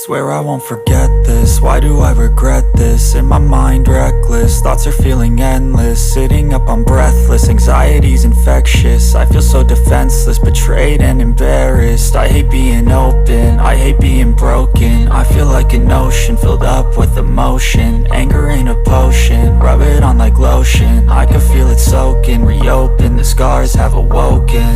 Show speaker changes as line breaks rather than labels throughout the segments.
Swear I won't forget this, why do I regret this? In my mind reckless, thoughts are feeling endless. Sitting up I'm breathless, anxiety's infectious. I feel so defenseless, betrayed and embarrassed. I hate being open, I hate being broken. I feel like an ocean filled up with emotion. Anger ain't a potion, rub it on like lotion. I can feel it soaking, reopen, the scars have awoken.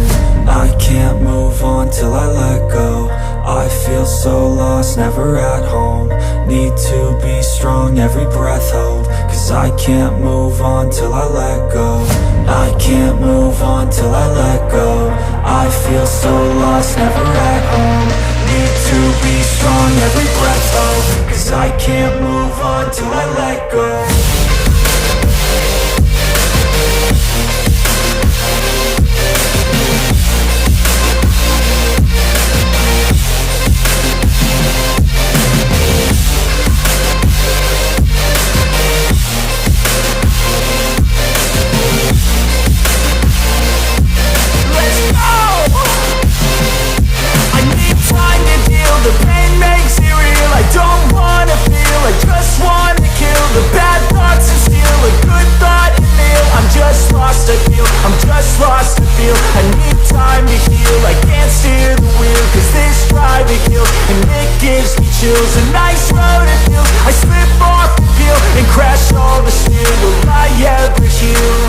I can't move on till I let go. I feel so lost, never at home. Need to be strong, every breath hold. Cause I can't move on till I let go. I can't move on till I let go. I feel so lost, never at home. Need to be strong, every breath hold. Cause I can't move on till I let go.
A nice road it feels. I slip off the peel and crash all the steel. Will I ever heal?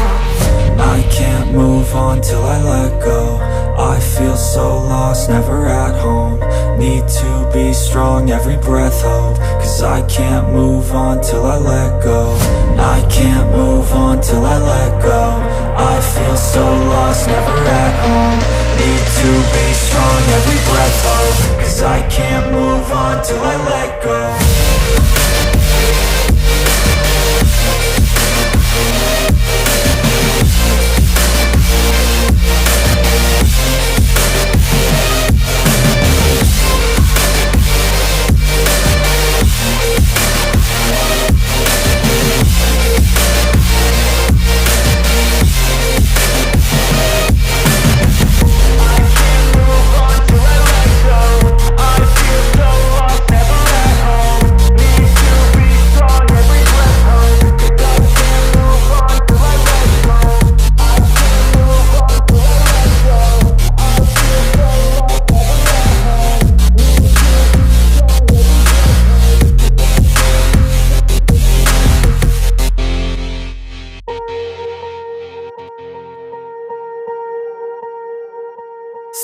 I can't move on till I let go. I feel so lost, never at home. Need to be strong, every breath hold. Cause I can't move on till I let go. I can't move on till I let go. I feel so lost, never at home. Need to be strong, every breath hold. Cause I can't move on till I let go.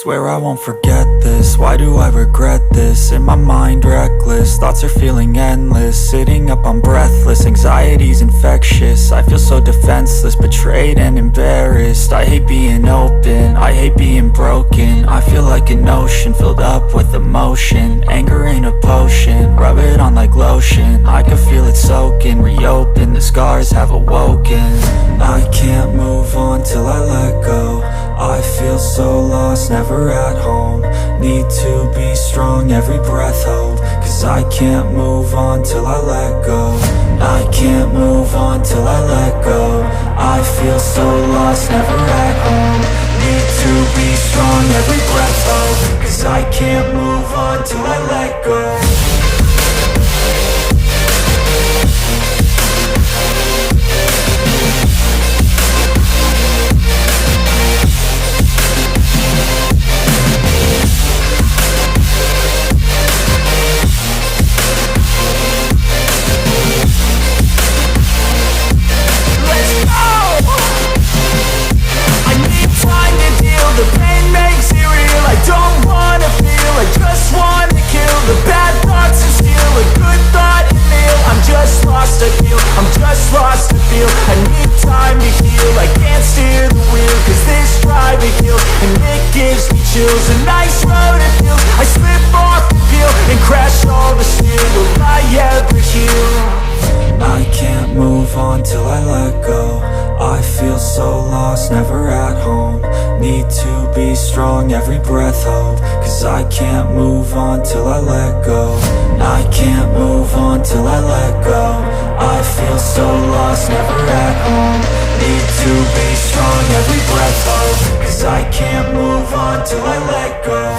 Swear I won't forget this, why do I regret this? In my mind reckless, thoughts are feeling endless. Sitting up I'm breathless, anxiety's infectious. I feel so defenseless, betrayed and embarrassed. I hate being open, I hate being broken. I feel like an ocean filled up with emotion. Anger ain't a potion, rub it on like lotion. I can feel it soaking, reopen, the scars have awoken. I can't move on till I let go. I feel so lost, never at home. Need to be strong, every breath hold. Cause I can't move on till I let go. I can't move on till I let go. I feel so lost, never at home. Need to be strong, every breath hold. Cause I can't move on till I let go.
A nice road it feels. I slip off the peel and crash all the steel. Will I ever heal?
I can't move on till I let go. I feel so lost, never at home. Need to be strong, every breath hold. Cause I can't move on till I let go. I can't move on till I let go. I feel so lost, never at home. Need to be strong, every breath hold. Cause I can't move on till I let go.